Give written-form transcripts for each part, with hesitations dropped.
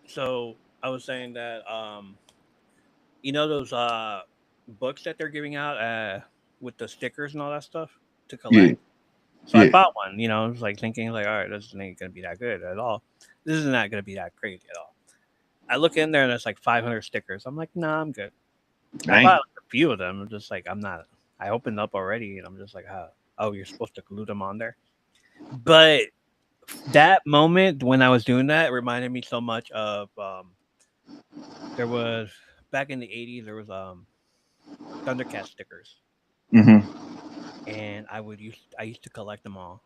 So I was saying that those books that they're giving out with the stickers and all that stuff to Yeah, collect. So I yeah. bought one. I was like thinking like, all right, this ain't gonna be that good at all. This is not gonna be that crazy at all. I look in there and it's like 500 stickers. I'm like, nah, I'm good. I bought Dang. like a few of them. I'm just like, I'm not. I opened up already and I'm just like, oh, you're supposed to glue them on there. But that moment when I was doing that reminded me so much of there was back in the 80s there was Thundercat stickers, Mm-hmm. and I used to collect them all,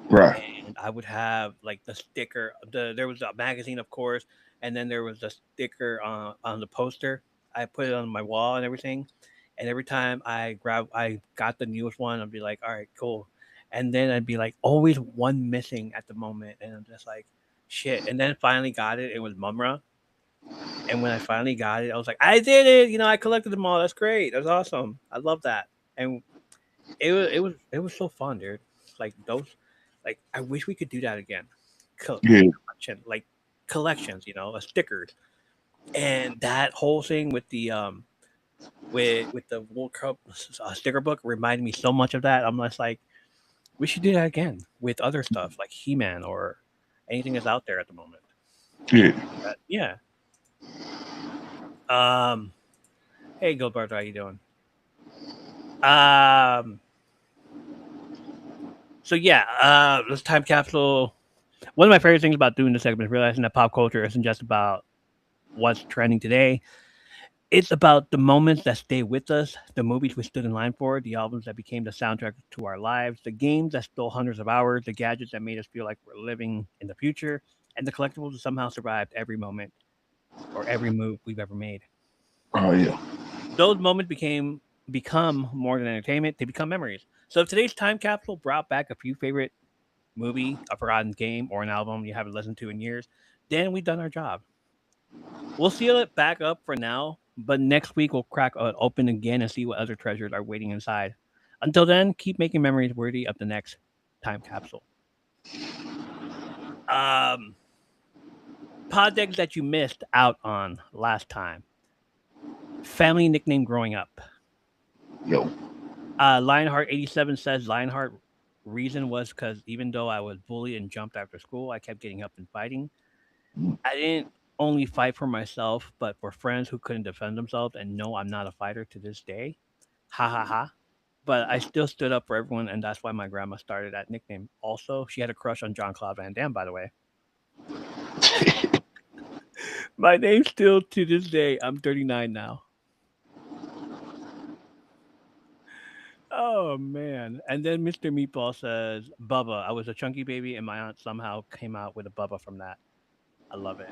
Right. and I would have like the sticker. There was a magazine, of course, and then there was a sticker on the poster. I put it on my wall and everything, and every time I got the newest one, I'd be like, all right, cool, and then I'd be like, always one missing at the moment, and I'm just like, shit. And then finally got it. It was Mumra, and when I finally got it, I was like, I did it. I collected them all. That's great. That's awesome. I love that. And it was so fun, dude. Like those, like I wish we could do that again. Yeah. Like collections, stickers, and that whole thing with the with the World Cup sticker book reminded me so much of that. I'm just like, we should do that again with other stuff like He Man or anything that's out there at the moment. Yeah. Yeah. Um. Hey, Gilbert, how you doing? Um. So yeah, this time capsule. One of my favorite things about doing this segment is realizing that pop culture isn't just about what's trending today. It's about the moments that stay with us, the movies we stood in line for, the albums that became the soundtrack to our lives, the games that stole hundreds of hours, the gadgets that made us feel like we're living in the future, and the collectibles that somehow survived every moment or every move we've ever made. Oh yeah. Those moments become more than entertainment; they become memories. So if today's time capsule brought back a few favorite movie, a forgotten game, or an album you haven't listened to in years, then we've done our job. We'll seal it back up for now, but next week we'll crack it open again and see what other treasures are waiting inside. Until then, keep making memories worthy of the next time capsule. Um, Projects that you missed out on last time. Family nickname growing up. Yo. Lionheart87 says Lionheart reason was because even though I was bullied and jumped after school, I kept getting up and fighting. I didn't only fight for myself, but for friends who couldn't defend themselves, and no, I'm not a fighter to this day. Ha ha ha. But I still stood up for everyone, and that's why my grandma started that nickname. Also, she had a crush on John Claude Van Damme, by the way. My name still to this day. I'm 39 now. Oh man! And then Mr. Meatball says, "Bubba, I was a chunky baby, and my aunt somehow came out with a Bubba from that. I love it."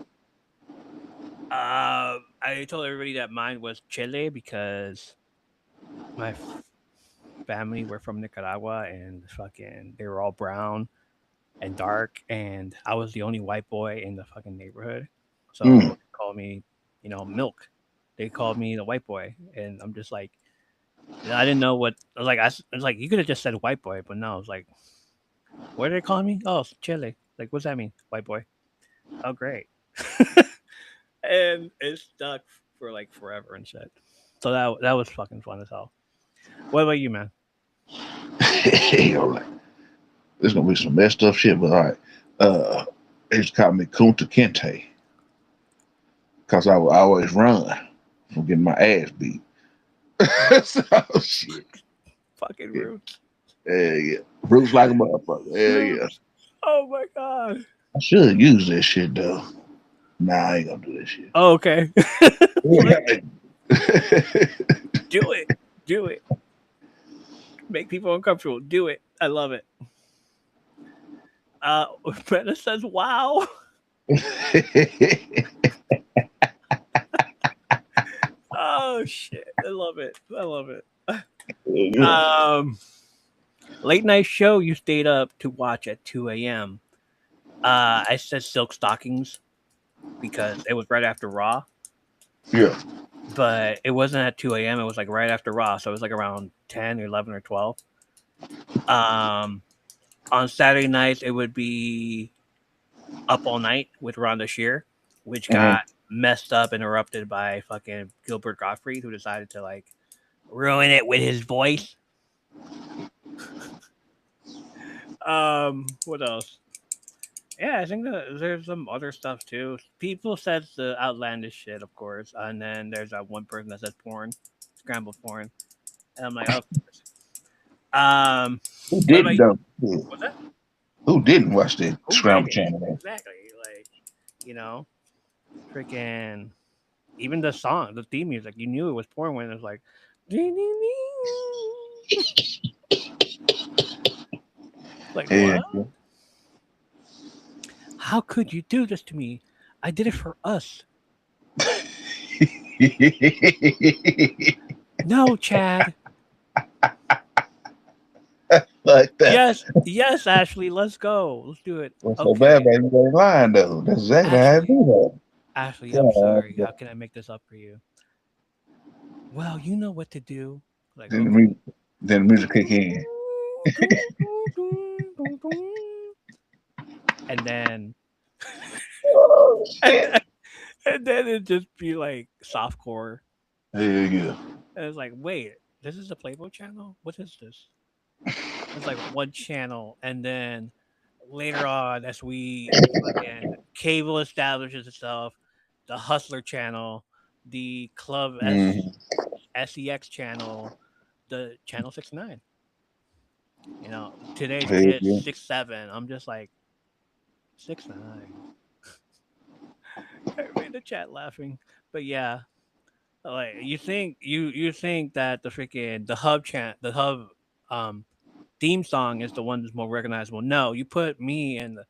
I told everybody that mine was Chile because my family were from Nicaragua, and fucking they were all brown and dark, and I was the only white boy in the fucking neighborhood. So Mm. they called me, Milk. They called me the white boy, and I'm just like, I didn't know what. I was like, I was like, you could have just said white boy, but no, I was like, what are they calling me? Oh, it's Chile. Like, what's that mean, white boy? Oh, great. And it stuck for like forever and shit. So that was fucking fun as hell. What about you, man? All right. There's gonna be some messed up shit, but all right. Uh, they just call me Kunta Kinte because I would always run from getting my ass beat. So shit. Fucking Yeah, Roots. yeah. Bruce like a motherfucker. Hell yeah. Roots. Oh my god. I should use this shit though. Nah, I ain't gonna do this shit. Oh, okay. Flick it. Do it. Do it. Make people uncomfortable. Do it. I love it. Uh, Brenna says, "Wow." Oh shit! I love it. I love it. Yeah. Um, Late night show you stayed up to watch at 2 a.m. I said Silk Stockings because it was right after Raw, Yeah. but it wasn't at 2 a.m. It was like right after Raw, so it was like around 10 or 11 or 12. Um, on Saturday nights, it would be Up All Night with Rhonda Shear. which Mhm. got messed up and erupted by fucking Gilbert Gottfried, who decided to like ruin it with his voice. What else? Yeah, I think that there's some other stuff too. People said the outlandish shit, of course, and then there's that one person that says porn, scrambled porn, and I'm like, of course. Who What about didn't you? though? What's that? Who didn't watch the Who did Scramble it? Channel? Though? Exactly. Like, you know, freaking even the song, the theme music, you knew it was porn when it was like, ding, ding, ding. Like Yeah. what? How could you do this to me? I did it for us. No, Chad. Like that. Yes, yes, Ashley. Let's go. Let's do it. What's so bad, Okay, baby? You ain't lying though. That's exactly how it Ashley. be. Ashley, I'm sorry. God. How can I make this up for you? Well, you know what to do. Like, Then the okay. music, then the music kick in. And then Oh and shit! then, and then it just be like softcore. Hell yeah. And it's like, wait, this is the Playboy channel? What is this? It's like one channel, and then later on, as we fucking cable establishes itself, the Hustler channel, the Club Mm-hmm. SEX channel, the Channel 69. You know, today's Hell kids yeah. 6'7". I'm just like 6'9". Everybody in the chat laughing, but yeah, like you think that the hub um theme song is the one that's more recognizable. No, you put me in the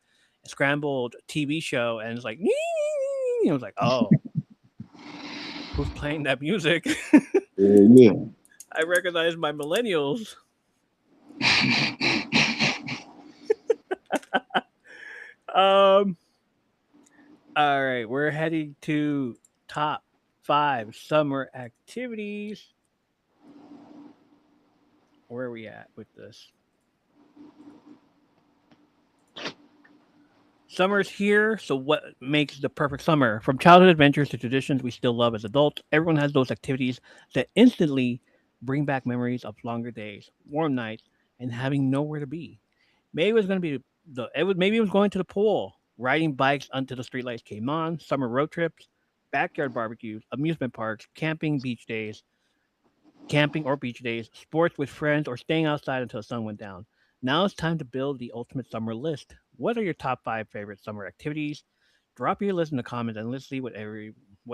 scrambled TV show, and it's like, it was like, oh, who's playing that music? Hell yeah. I recognize my millennials. Um, all right, we're heading to top 5 summer activities. Where are we at with this? Summer's here, so what makes the perfect summer? From childhood adventures to traditions we still love as adults, everyone has those activities that instantly bring back memories of longer days, warm nights, and having nowhere to be. Maybe it was going to be maybe it was going to the pool, riding bikes until the streetlights came on, summer road trips, backyard barbecues, amusement parks, camping or beach days, sports with friends, or staying outside until the sun went down. Now it's time to build the ultimate summer list. What are your top 5 favorite summer activities? Drop your list in the comments and let's see what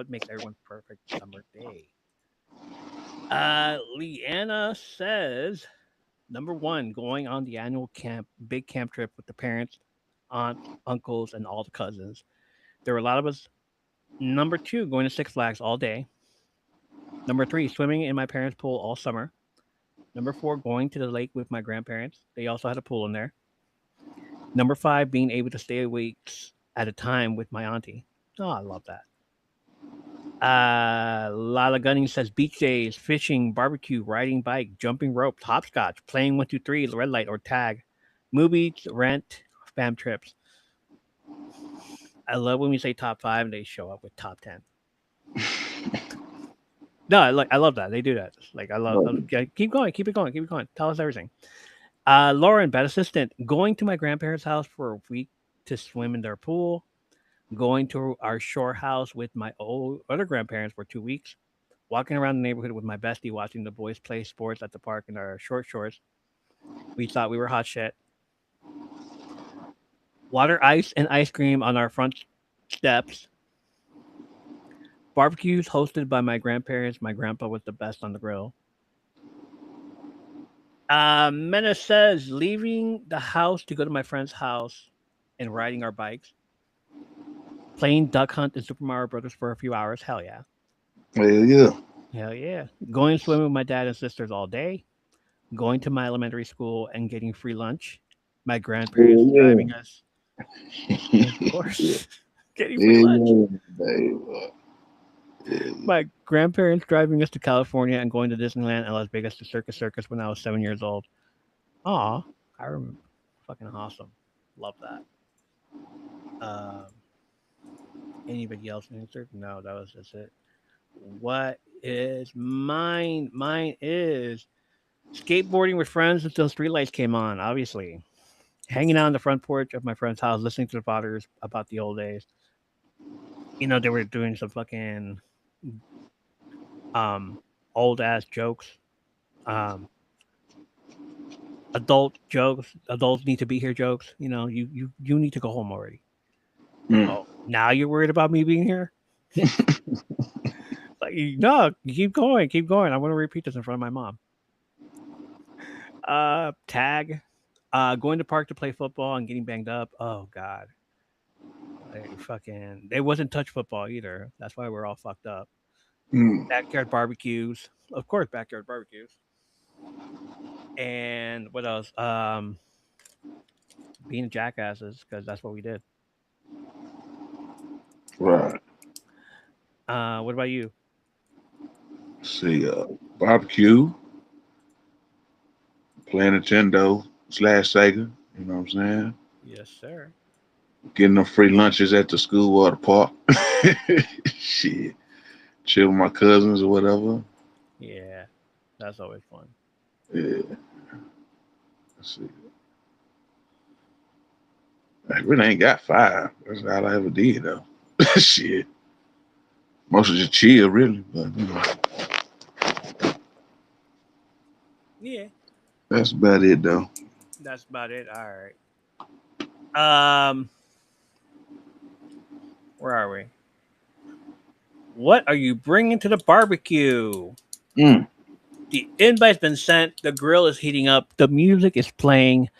makes everyone's perfect summer day. Leanna says number 1, going on the annual big camp trip with the parents, aunts, uncles, and all the cousins. There were a lot of us. Number 2, going to Six Flags all day. Number 3, swimming in my parents' pool all summer. Number 4, going to the lake with my grandparents. They also had a pool in there. Number 5, being able to stay awake at a time with my auntie. Oh, I love that. Lala Gunning says beach days, fishing, barbecue, riding bike, jumping rope, hopscotch, playing 1, 2, 3, red light or tag, movies, rent, fam trips. I love when we say top 5 and they show up with top 10. No, I love that they do that. Like yeah, keep going, keep it going, keep it going. Tell us everything. Lauren, bad assistant, going to my grandparents' house for a week to swim in their pool, going to our shore house with my other grandparents for 2 weeks, walking around the neighborhood with my bestie, watching the boys play sports at the park in our short shorts. We thought we were hot shit. Water ice and ice cream on our front steps. Barbecues hosted by my grandparents. My grandpa was the best on the grill. Mena says leaving the house to go to my friend's house and riding our bikes. Playing Duck Hunt and Super Mario Brothers for a few hours. Hell yeah. Hell yeah. Hell yeah. Going swimming with my dad and sisters all day. Going to my elementary school and getting free lunch. My grandparents Hell driving us. yeah. Of course. Getting free lunch. Yeah, baby. Yeah. My grandparents driving us to California and going to Disneyland and Las Vegas to Circus when I was 7 years old. Aw, I remember. Fucking awesome. Love that. Um, Anybody else answered? No, that was just it. What is mine? Mine is skateboarding with friends until streetlights came on. Obviously, hanging out on the front porch of my friend's house, listening to the fathers about the old days. They were doing some fucking um old ass jokes, um adult jokes, adults need to be here jokes. You need to go home already. Mm. Oh, now you're worried about me being here? Like, no, keep going, keep going. I want to repeat this in front of my mom. Tag, going to park to play football and getting banged up. Oh God, it wasn't touch football either. That's why we're all fucked up. Mm. Backyard barbecues, of course, backyard barbecues. And what else? Being jackasses because that's what we did. Right. What about you? See, barbecue, playing Nintendo slash Sega. You know what I'm saying? Yes, sir. Getting them free lunches at the school or the park. Shit. Chill with my cousins or whatever. Yeah, that's always fun. Yeah. Let's see. I really ain't got five. That's all I ever did though. Shit. Mostly just chill, really. But Yeah, that's about it though. that's about it. All right. Um, where are we? What are you bringing to the barbecue? Mm. The invite's been sent. The grill is heating up. The music is playing.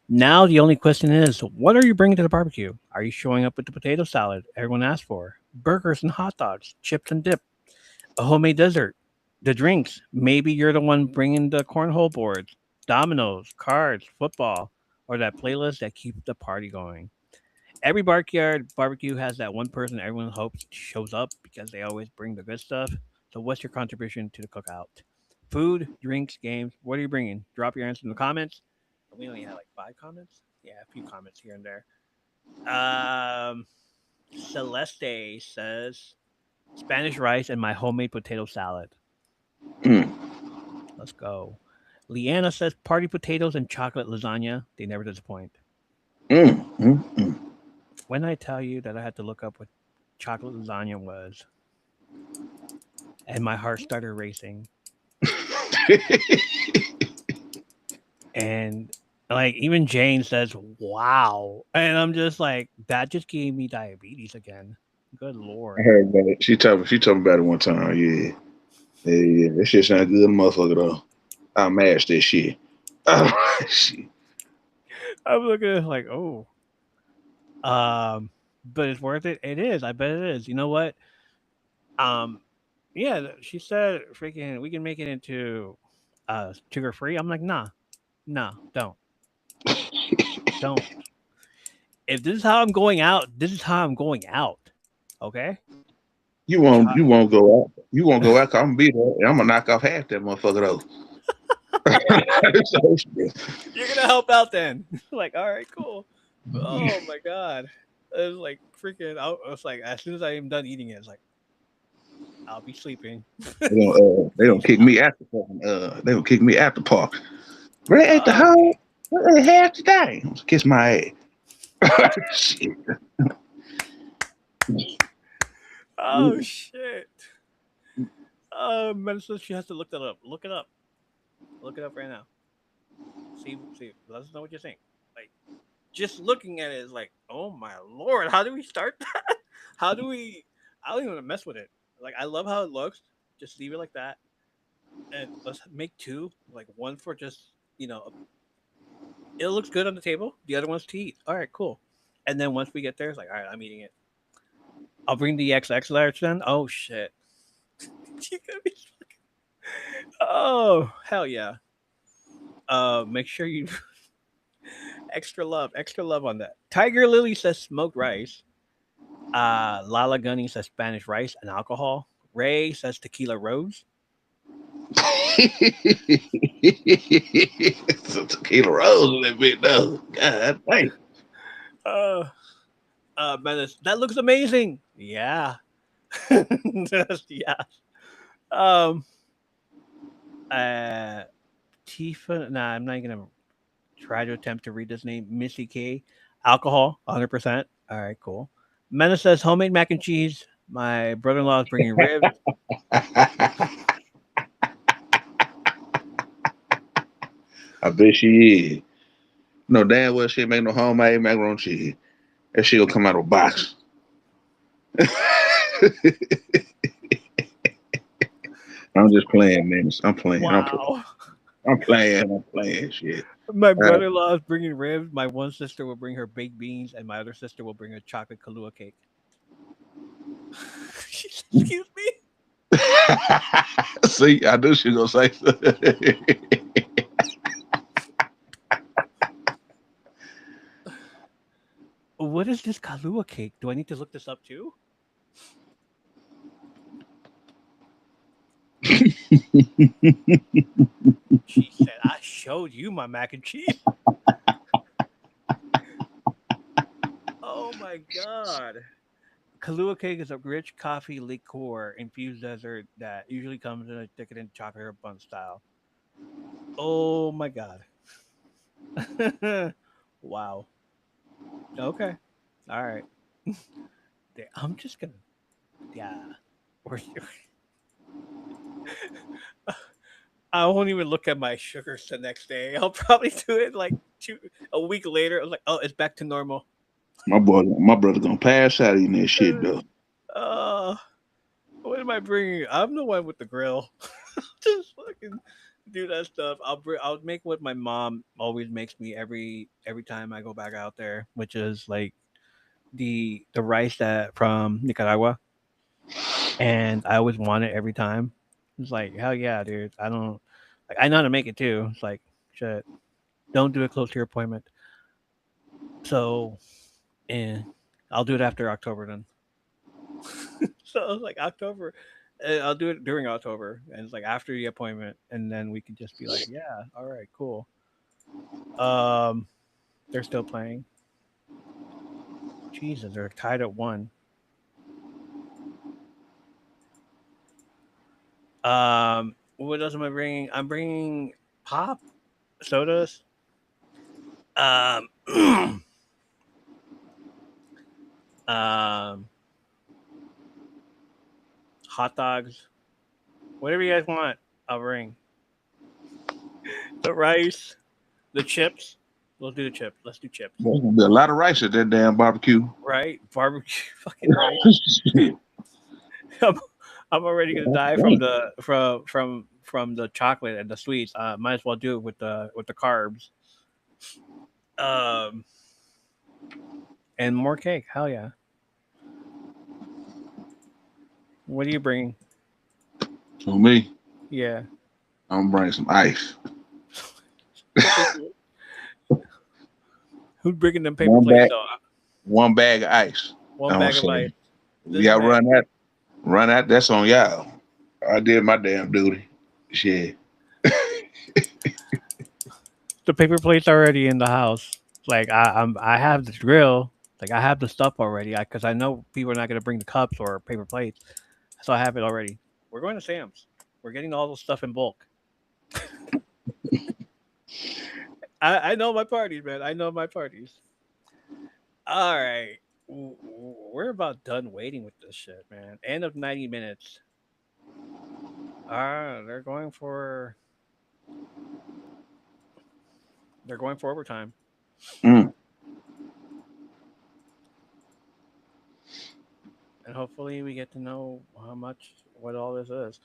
Now the only question is, what are you bringing to the barbecue? Are you showing up with the potato salad everyone asked for? Burgers and hot dogs, chips and dip, a homemade dessert, the drinks. Maybe you're the one bringing the cornhole boards, dominoes, cards, football, or that playlist that keeps the party going. Every backyard barbecue has that one person everyone hopes shows up because they always bring the good stuff. So, what's your contribution to the cookout? Food, drinks, games. What are you bringing? Drop your answer in the comments. We only had like 5 comments. Yeah, a few comments here and there. Um, Celeste says Spanish rice and my homemade potato salad. Mm. Let's go. Leanna says party potatoes and chocolate lasagna. They never disappoint. Mm. Mm. Mm. When I tell you that I had to look up what chocolate lasagna was, and my heart started racing, and like even Jane says, "Wow," and I'm just like, that just gave me diabetes again. Good I lord. heard about it. She told me about it one time. Yeah. Yeah, yeah. That shit sound good, motherfucker though. I mash that shit. Oh, shit. I'm looking at it like, oh, but it's worth it. It is. I bet it is. You know what? Um, yeah, she said, freaking, we can make it into sugar free. I'm like, nah, nah, don't. If this is how I'm going out, this is how I'm going out. Okay. You won't Cho- you won't go out. You won't go out 'cause I'm gonna be there and I'm gonna knock off half that motherfucker though. So, You're gonna help out then. Like, all right, cool. Oh my god. It was like freaking. I was like, as soon as I am done eating it, it's like I'll be sleeping. they don't Peace kick out. me out the fucking they don't kick me out the park. Ray ate the Oh, whole half today. Kiss my ass. Shit. oh shit. Medicine. She has to look that up. Look it up. Look it up right now. See. Let us know what you think. Like, just looking at it is like, oh my lord, how do we start that? How do we? I don't even want to mess with it. Like, I love how it looks. Just leave it like that, and let's make two. Like one for just it looks good on the table. The other one's to eat. All right, cool. And then once we get there, it's like, all right, I'm eating it. I'll bring the XX large then. Oh shit. You gonna be- oh hell yeah. Make sure you extra love on that. Tiger Lily says smoked rice. Lala Gunny says Spanish rice and alcohol. Ray says tequila rose. Some tequila rolls a little bit though. God dang. Uh, Menace, that looks amazing. Yeah. Yeah. Um, uh, Tifa. Nah, I'm not gonna try to attempt to read this name. Missy K. Alcohol, 100%. All right, cool. Menace says homemade mac and cheese. My brother-in-law is bringing ribs. I bet she is. No damn well she ain't make no homemade macaroni and cheese. That shit gonna come out of a box. I'm just playing, man. I'm playing. Wow. I'm playing. I'm playing shit. My Uh, brother-in-law is bringing ribs. My one sister will bring her baked beans, and my other sister will bring a chocolate Kahlua cake. Excuse me. See, I knew she was gonna say something. What is this Kahlua cake? Do I need to look this up too? She said, "I showed you my mac and cheese." Oh my god. Kahlua cake is a rich coffee liqueur infused dessert that usually comes in a decadent chocolate or bun style. Oh my god. Wow. Okay. All right. I'm just gonna. Yeah. We're- I won't even look at my sugars the next day. I'll probably do it like a week later. I was like, oh, it's back to normal. My brother gonna pass out eating that shit though. Uh, what am I bringing? I'm the one with the grill. Just fucking do that stuff. I'll make what my mom always makes me every time I go back out there, which is like the rice that from Nicaragua, and I always want it every time. It's like hell yeah, dude. I don't like I know how to make it too. It's like shit. Don't do it close to your appointment. So, and I'll do it after October then. So I was like October. I'll do it during October, and it's like after the appointment, and then we could just be like, yeah, all right, cool. Um, they're still playing. Jesus, they're tied at one. What else am I bringing? I'm bringing pop sodas. Um, um, hot dogs, whatever you guys want. I'll bring the rice, the chips. We'll do the chips. Let's do chips. There's gonna be a lot of rice at that damn barbecue. Right? Barbecue, fucking rice. Shit. I'm, I'm already gonna die from the from the chocolate and the sweets. Might as well do it with the carbs. Um, and more cake. Hell yeah. What are you bringing? So me, Yeah. I'm gonna bring some ice. Who's bringing them paper One plates bag, though? one bag of ice. One I'm bag of ice. saying, This y'all man. run that. That's on y'all. I did my damn duty. Shit. The paper plates already in the house. Like I have the grill. Like I have the stuff already. Because I know people are not gonna bring the cups or paper plates, so I have it already. We're going to Sam's. We're getting all the stuff in bulk. I know my parties, man. I know my parties. All right. We're about done waiting with this shit, man. End of 90 minutes. They're going for overtime. Mm. And hopefully we get to know how much what all this is.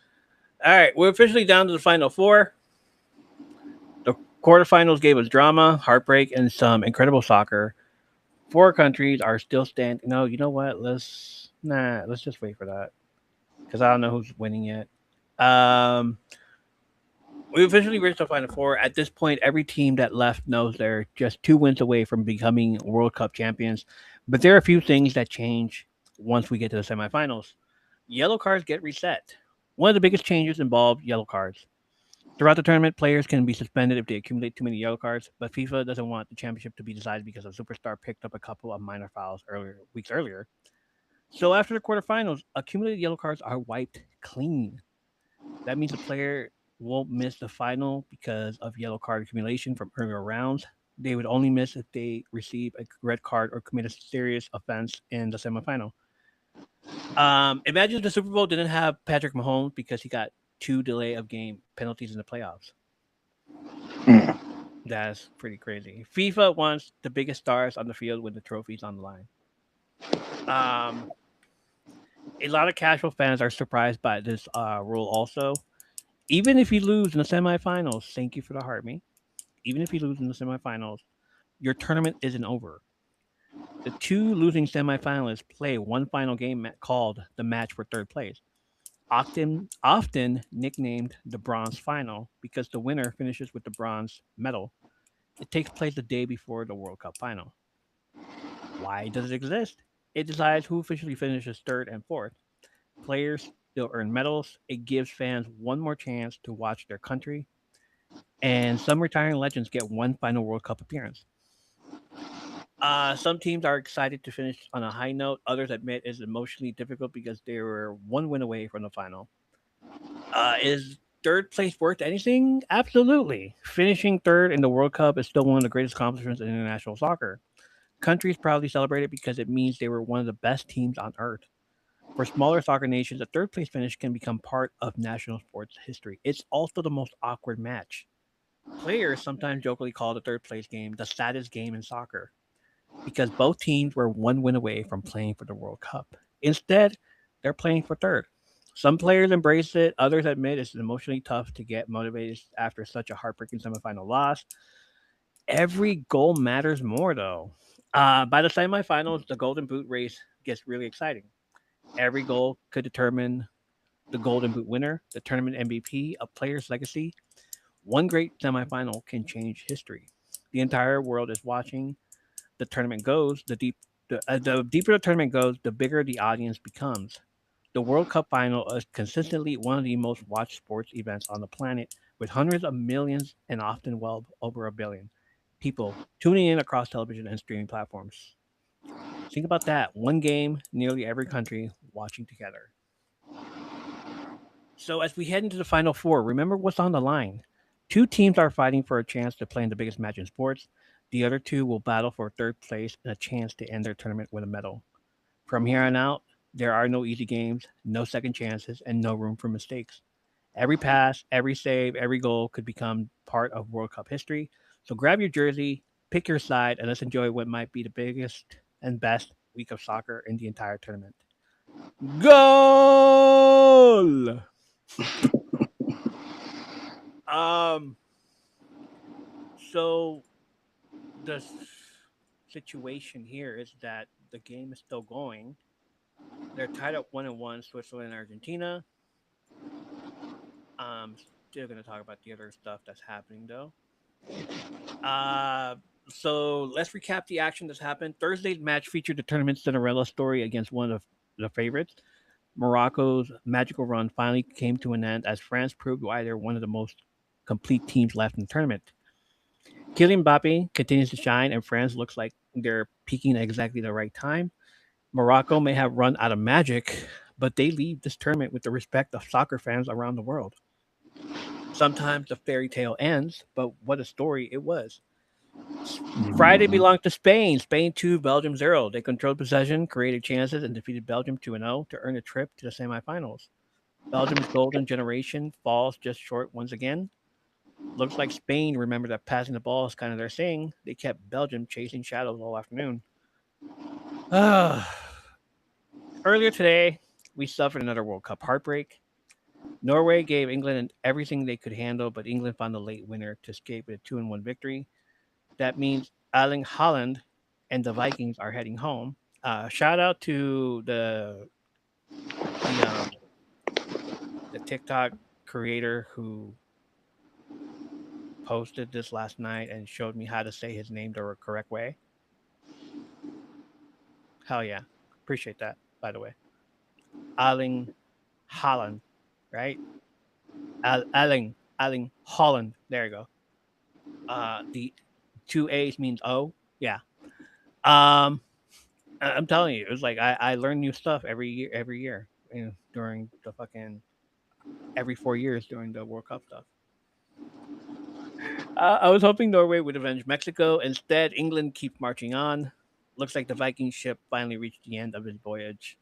All right, we're officially down to the final four. The quarterfinals gave us drama, heartbreak, and some incredible soccer. Four countries are still standing. No, you know what? Let's just wait for that because I don't know who's winning yet. Um, we officially reached the final four. At this point, every team that left knows they're just 2 wins away from becoming World Cup champions. But there are a few things that change once we get to the semifinals. Yellow cards get reset. One of the biggest changes involved yellow cards. Throughout the tournament, players can be suspended if they accumulate too many yellow cards, but FIFA doesn't want the championship to be decided because a superstar picked up a couple of minor fouls weeks earlier. So after the quarterfinals, accumulated yellow cards are wiped clean. That means the player won't miss the final because of yellow card accumulation from earlier rounds. They would only miss if they receive a red card or commit a serious offense in the semifinal. Imagine if the Super Bowl didn't have Patrick Mahomes because he got two delay of game penalties in the playoffs. Mm. That's pretty crazy. FIFA wants the biggest stars on the field with the trophies on the line. Um, a lot of casual fans are surprised by this rule also. Even if you lose in the semifinals, thank you for the heart, me. Even if you lose in the semifinals, your tournament isn't over. The two losing semifinalists play one final game called the match for third place, often nicknamed the bronze final because the winner finishes with the bronze medal. It takes place the day before the World Cup final. Why does it exist? It decides who officially finishes third and fourth. Players still earn medals. It gives fans one more chance to watch their country. And some retiring legends get one final World Cup appearance. Some teams are excited to finish on a high note. Others admit it's emotionally difficult because they were one win away from the final. Is third place worth anything? Absolutely. Finishing third in the World Cup is still one of the greatest accomplishments in international soccer. Countries proudly celebrate it because it means they were one of the best teams on earth. For smaller soccer nations, a third place finish can become part of national sports history. It's also the most awkward match. Players sometimes jokingly call the third place game the saddest game in soccer because both teams were one win away from playing for the World Cup. Instead, they're playing for third. Some players embrace it, others admit it's emotionally tough to get motivated after such a heartbreaking semifinal loss. Every goal matters more, though. By the semifinals, the Golden Boot race gets really exciting. Every goal could determine the Golden Boot winner, the tournament MVP, a player's legacy. One great semifinal can change history. The entire world is watching. The tournament goes, the deeper the tournament goes, the bigger the audience becomes. The World Cup final is consistently one of the most watched sports events on the planet, with hundreds of millions and often well over a billion people tuning in across television and streaming platforms. Think about that. One game, nearly every country watching together. So as we head into the final four, remember what's on the line. Two teams are fighting for a chance to play in the biggest match in sports. The other two will battle for third place and a chance to end their tournament with a medal. From here on out, there are no easy games, no second chances, and no room for mistakes. Every pass, every save, every goal could become part of World Cup history. So grab your jersey, pick your side, and let's enjoy what might be the biggest and best week of soccer in the entire tournament. Goal! Um, so the situation here is that the game is still going. They're tied up 1-1, Switzerland and Argentina. Um, Still going to talk about the other stuff that's happening though. Uh, so let's recap the action that's happened. Thursday's match featured the tournament Cinderella story against one of the favorites. Morocco's magical run finally came to an end as France proved why they're one of the most complete teams left in the tournament. Kylian Mbappe continues to shine, and France looks like they're peaking at exactly the right time. Morocco may have run out of magic, but they leave this tournament with the respect of soccer fans around the world. Sometimes the fairy tale ends, but what a story it was. Friday Mhm. belonged to Spain. Spain 2, Belgium 0. They controlled possession, created chances, and defeated Belgium 2-0 to earn a trip to the semifinals. Belgium's golden generation falls just short once again. Looks like Spain remembered that passing the ball is kind of their thing. They kept Belgium chasing shadows all afternoon. Earlier today, we suffered another World Cup heartbreak. Norway gave England everything they could handle, but England found a late winner to escape with a 2-1 victory. That means Erling Haaland and the Vikings are heading home. Shout out to the um, the TikTok creator who posted this last night and showed me how to say his name the correct way. Hell yeah, appreciate that. By the way, Erling Haaland, right? Erling Erling Holland. There you go. The two A's means O. Yeah. Um, I'm telling you, it was like I learn new stuff every year, during the fucking every 4 years during the World Cup stuff. I was hoping Norway would avenge Mexico. Instead, England keeps marching on. Looks like the Viking ship finally reached the end of its voyage.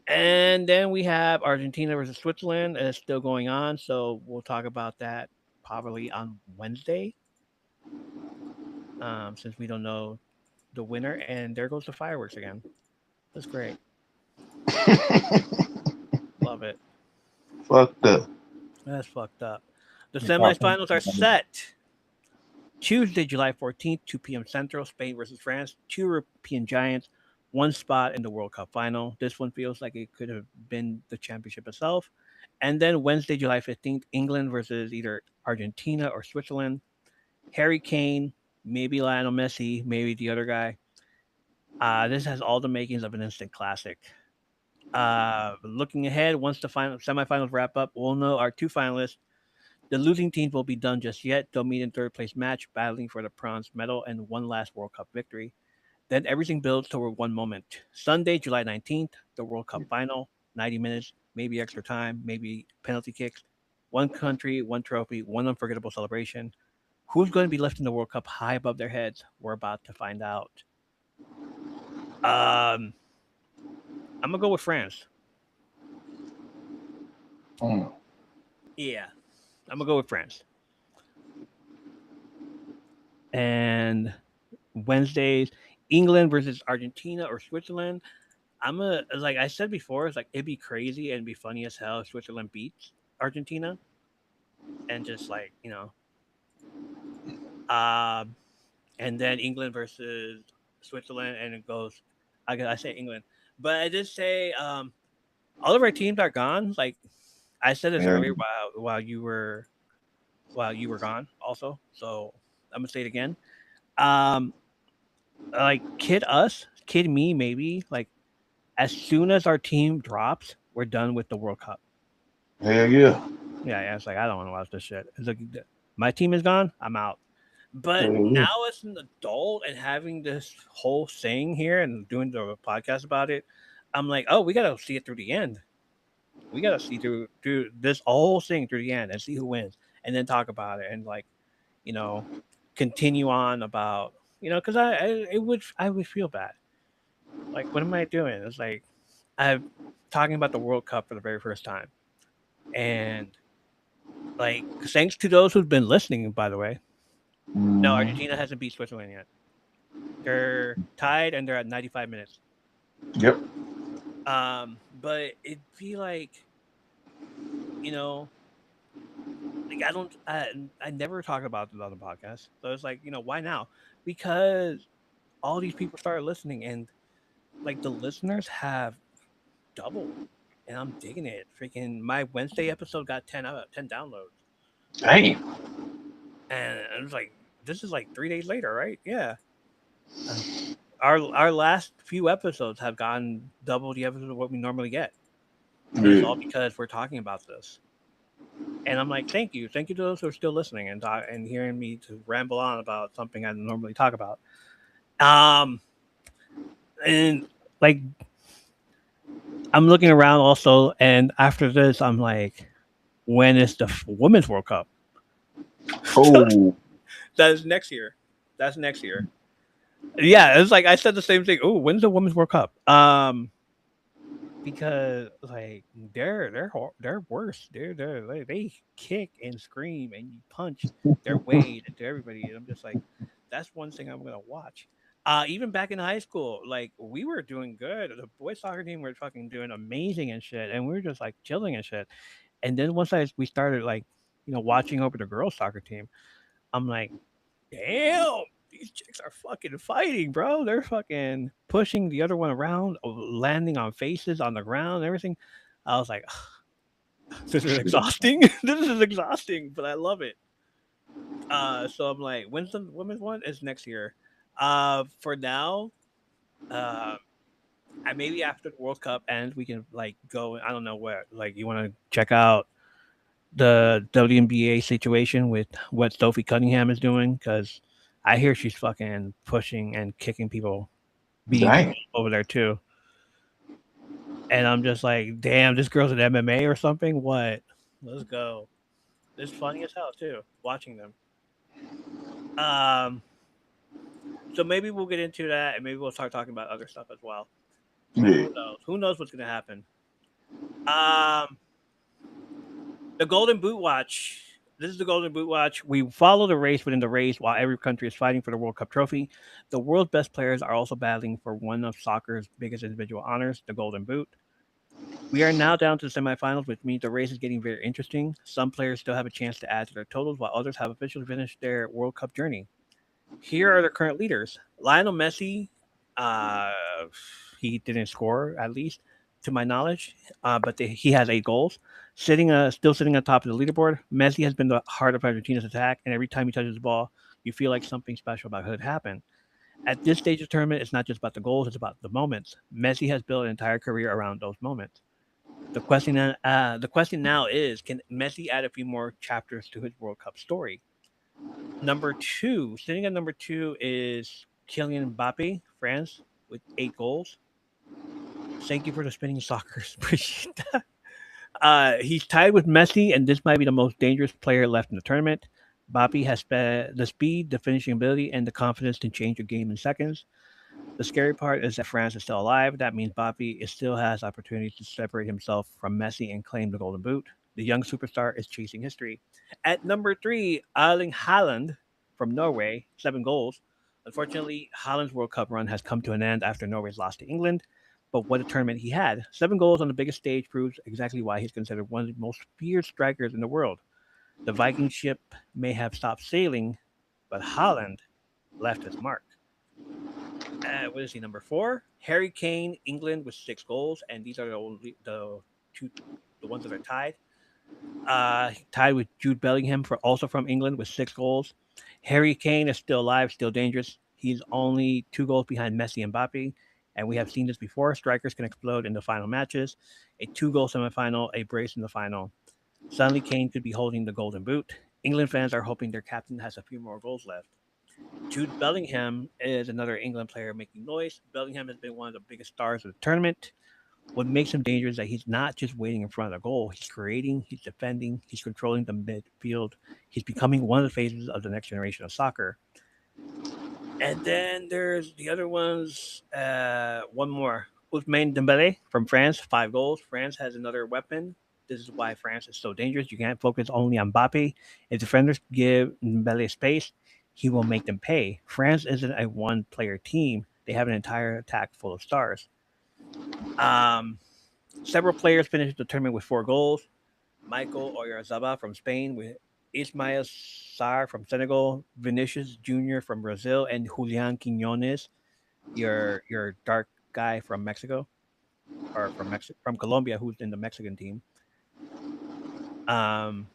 And then we have Argentina versus Switzerland. It's still going on, so we'll talk about that probably on Wednesday, since we don't know the winner. And there goes the fireworks again. That's great. Love it. Fucked up. That's fucked up. The semifinals are set. Tuesday, July 14th, 2 p.m. Central, Spain versus France. Two European giants, one spot in the World Cup final. This one feels like it could have been the championship itself. And then Wednesday, July 15th, England versus either Argentina or Switzerland. Harry Kane, maybe Lionel Messi, maybe the other guy. This has all the makings of an instant classic. Looking ahead, once the final semifinals wrap up, we'll know our two finalists. The losing teams will be done just yet. They'll meet in third place match, battling for the bronze medal and one last World Cup victory. Then everything builds toward one moment. Sunday, July 19th, the World Cup final, 90 minutes, maybe extra time, maybe penalty kicks. One country, one trophy, one unforgettable celebration. Who's going to be lifting the World Cup high above their heads? We're about to find out. Um, I'm gonna go with France. Mm. Yeah, I'm gonna go with France. And Wednesdays, England versus Argentina or Switzerland. I'm a like I said before, it's like it'd be crazy and be funny as hell if Switzerland beats Argentina and just like um, and then England versus Switzerland and it goes. I say England, but I did say all of our teams are gone. Like I said this Yeah. earlier while you were gone also. So I'm gonna say it again. Um, like kid me maybe like as soon as our team drops, we're done with the World Cup. Hell yeah. Yeah, yeah. It's like I don't want to watch this shit. It's like my team is gone. I'm out. But Hell yeah. now as an adult and having this whole thing here and doing the podcast about it, I'm like, oh, we gotta see it through the end. We gotta see through this whole thing through the end and see who wins, and then talk about it and like, you know, continue on about because I would feel bad. Like, what am I doing? It's like I'm talking about the World Cup for the very first time, and like thanks to those who've been listening, by the way. No, Mhm. Argentina hasn't beat Switzerland yet. They're tied and they're at 95 minutes. Yep. But it'd be like, you know, like I never talk about this on the podcast. So it's like, why now? Because all these people started listening and like the listeners have doubled. And I'm digging it. Freaking my Wednesday episode got 10 out of 10 downloads. Damn. And I was like, this is like 3 days later, right? Yeah. Uh, our last few episodes have gotten double the episodes of what we normally get. And it's all Yeah. because we're talking about this. And I'm like, thank you to those who are still listening and hearing me to ramble on about something I normally talk about. Um, and like I'm looking around also, and after this, I'm like, when is the Women's World Cup? Oh. That is next year. That's next year. Yeah, it's like I said the same thing. Oh, when's the Women's World Cup? Because like they're worse. They kick and scream and you punch their way into everybody. And I'm just like, that's one thing I'm gonna watch. Even back in high school, like we were doing good. The boys soccer team were fucking doing amazing and shit, and we were just like chilling and shit. And then once we started like watching over the girls soccer team, I'm like, damn, these chicks are fucking fighting, bro. They're fucking pushing the other one around, landing on faces on the ground, and everything. I was like, this is Shit. exhausting. This is exhausting, but I love it. So I'm like, when's the women's one? Is next year. For now, uh, I maybe after the World Cup ends, we can like go. I don't know where. Like, you want to check out the WNBA situation with what Sophie Cunningham is doing? Because I hear she's fucking pushing and kicking people, beating people Dang. over there too. And I'm just like, damn, this girl's an MMA or something. What? Let's go. It's funny as hell too, watching them. Um, so maybe we'll get into that, and maybe we'll start talking about other stuff as well. Yeah. Who knows? Who knows what's gonna happen? Um, the Golden Boot Watch. This is the Golden Boot Watch. We follow the race within the race while every country is fighting for the World Cup trophy. The world's best players are also battling for one of soccer's biggest individual honors, the Golden Boot. We are now down to the semifinals, which means the race is getting very interesting. Some players still have a chance to add to their totals, while others have officially finished their World Cup journey. Here are the current leaders. Lionel Messi, uh, he didn't score, at least to my knowledge, but he has 8 goals. Still sitting on top of the leaderboard. Messi has been the heart of Argentina's attack, and every time he touches the ball, you feel like something special about could happen. At this stage of the tournament, it's not just about the goals; it's about the moments. Messi has built an entire career around those moments. The question now is: can Messi add a few more chapters to his World Cup story? Number two, sitting at number two is Kylian Mbappe, France, with 8 goals. Thank you for the spinning soccer. Appreciate that. He's tied with Messi, and this might be the most dangerous player left in the tournament. Mbappe has the speed, the finishing ability, and the confidence to change a game in seconds. The scary part is that France is still alive. That means Mbappe still has opportunities to separate himself from Messi and claim the Golden Boot. The young superstar is chasing history. At number three, Erling Haaland from Norway, 7 goals. Unfortunately, Haaland's World Cup run has come to an end after Norway's lost to England. But what a tournament he had. 7 goals on the biggest stage proves exactly why he's considered one of the most feared strikers in the world. The Viking ship may have stopped sailing, but Haaland left his mark. What is he, number four? Harry Kane, England with 6 goals, and these are the two the ones that are tied. Tied with Jude Bellingham for also from England with 6 goals. Harry Kane is still alive, still dangerous. He's only 2 goals behind Messi and Mbappe, and we have seen this before. Strikers can explode in the final matches. A 2-goal semifinal, a brace in the final. Suddenly, Kane could be holding the Golden Boot. England fans are hoping their captain has a few more goals left. Jude Bellingham is another England player making noise. Bellingham has been one of the biggest stars of the tournament. What makes him dangerous is that he's not just waiting in front of the goal. He's creating, he's defending, he's controlling the midfield. He's becoming one of the faces of the next generation of soccer. And then there's the other ones. One more. Ousmane Dembele from France, 5 goals. France has another weapon. This is why France is so dangerous. You can't focus only on Mbappe. If defenders give Dembele space, he will make them pay. France isn't a one-player team. They have an entire attack full of stars. Um, Several players finished the tournament with 4 goals. Michael Oyarzabal from Spain, with Ismail Sarr from Senegal, Vinicius Jr. from Brazil, and Julian Quinones, your dark guy from Mexico, or from Colombia, who's in the Mexican team. Um,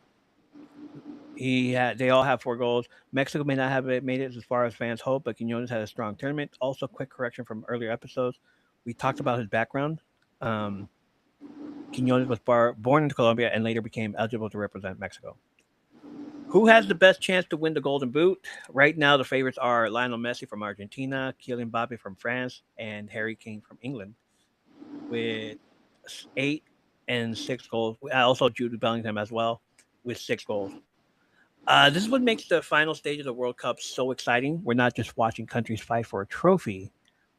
they all have 4 goals. Mexico may not have made it as far as fans hope, but Quinones had a strong tournament. Also, quick correction from earlier episodes, we talked about his background. Um, Quinones was born in Colombia and later became eligible to represent Mexico. Who has the best chance to win the Golden Boot? Right now, the favorites are Lionel Messi from Argentina, Kylian Mbappe from France, and Harry Kane from England, with 8 and 6 goals. Also, Jude Bellingham as well, with 6 goals. This is what makes the final stage of the World Cup so exciting. We're not just watching countries fight for a trophy.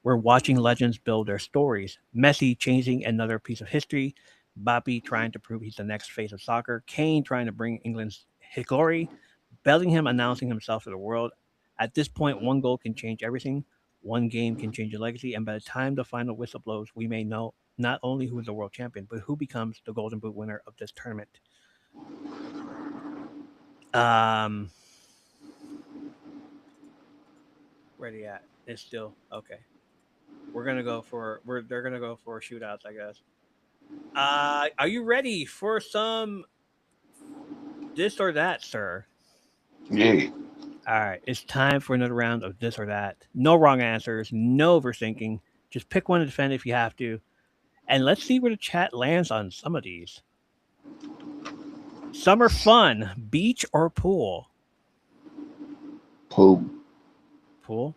We're watching legends build their stories. Messi changing another piece of history. Mbappe trying to prove he's the next face of soccer. Kane trying to bring England's glory. Bellingham announcing himself to the world. At this point, one goal can change everything. One game can change a legacy. And by the time the final whistle blows, we may know not only who is the world champion, but who becomes the Golden Boot winner of this tournament. Where they at? It's still okay. They're gonna go for shootouts, I guess. Are you ready for some this or that, sir? Yeah. All right, it's time for another round of this or that. No wrong answers, no overthinking. Just pick one to defend if you have to, and let's see where the chat lands on some of these. Summer fun, beach or pool? Pool. Pool.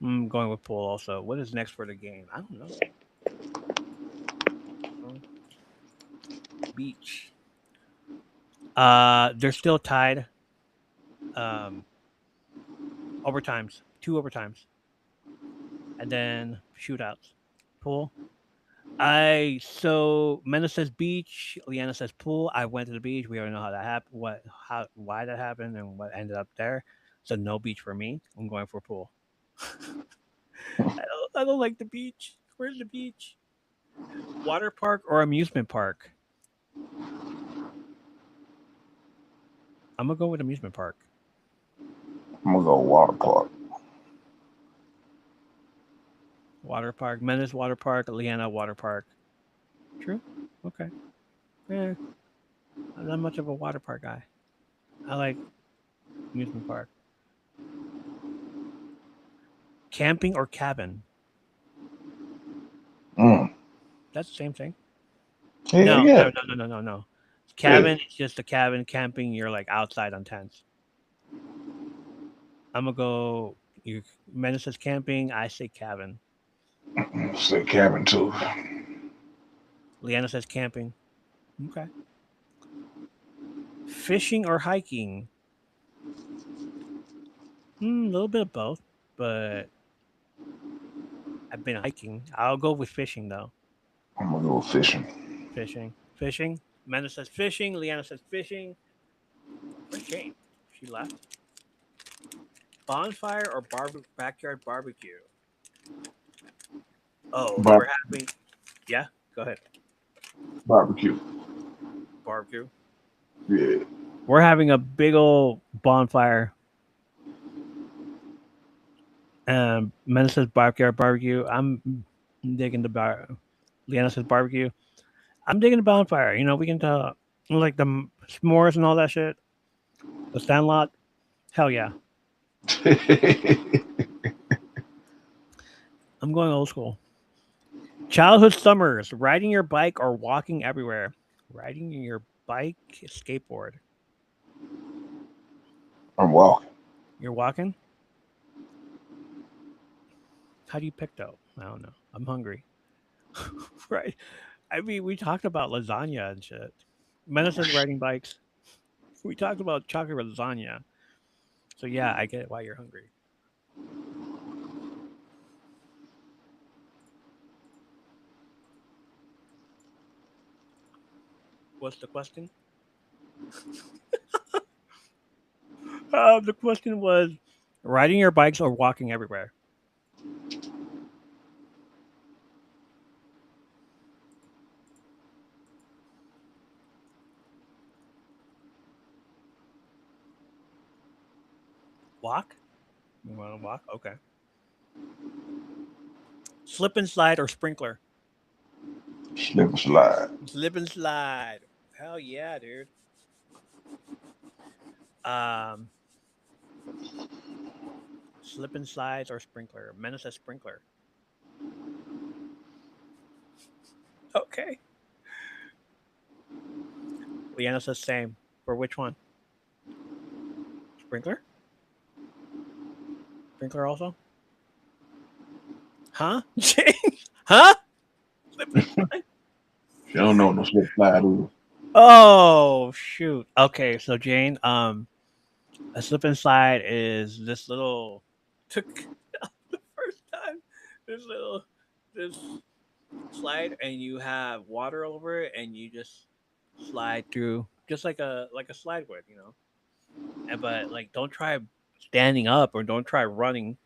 I'm going with pool also. What is next for the game? I don't know. Beach. They're still tied. Um, overtimes, two overtimes, and then shootouts. Pool. Mena says beach, Leanna says pool. I went to the beach. We already know how that happened, why that happened, and what ended up there. So no beach for me. I'm going for pool. I don't like the beach. Where's the beach? Water park or amusement park? I'm gonna go with amusement park. I'm gonna go water park. Water park. Menace water park. Leanna water park. True. Okay. Eh, I'm not much of a water park guy. I like amusement park. Camping or cabin? Mm. That's the same thing. Yeah, No, yeah, no, no, no, no, no, no. yeah. Cabin is just a cabin. Camping, you're like outside on tents. I'm gonna go. You Menace says camping. I say cabin. Say cabin too. Leanna says camping. Okay. Fishing or hiking? A little bit of both, but I've been hiking. I'll go with fishing though. I'm gonna go fishing. Fishing. Fishing. Menace says fishing. Leanna says fishing. Where's Jane? She left. Bonfire or backyard barbecue? Oh, Bar- we're having. Yeah, go ahead. barbecue. Barbecue. Yeah. We're having a big old bonfire. Menace says backyard barbecue. I'm digging the bar. Leanna says barbecue. I'm digging the bonfire. We can tell like the s'mores and all that shit. The Sandlot. Hell yeah. I'm going old school. Childhood summers. Riding your bike or walking everywhere. Riding your bike, skateboard. I'm walking. You're walking. How do you pick though? I don't know. I'm hungry. Right. I mean, we talked about lasagna and shit. Menace is riding bikes. We talked about chocolate lasagna. So yeah, I get why you're hungry. What's the question? The question was riding your bikes or walking everywhere. Walk? You want to walk? Okay. Slip and slide or sprinkler? Slip and slide. Slip and slide. Hell yeah, dude. Um, slip and slides or sprinkler? Menace says sprinkler. Okay. Leanna says same. For which one? Sprinkler? Sprinkler also? Huh? James? Huh? Slip and slide? You don't know no slip slide either. Oh shoot. Okay, so Jane, a slip and slide is this little took the first time this slide and you have water over it and you just slide through just like a slide would. But like don't try standing up or don't try running,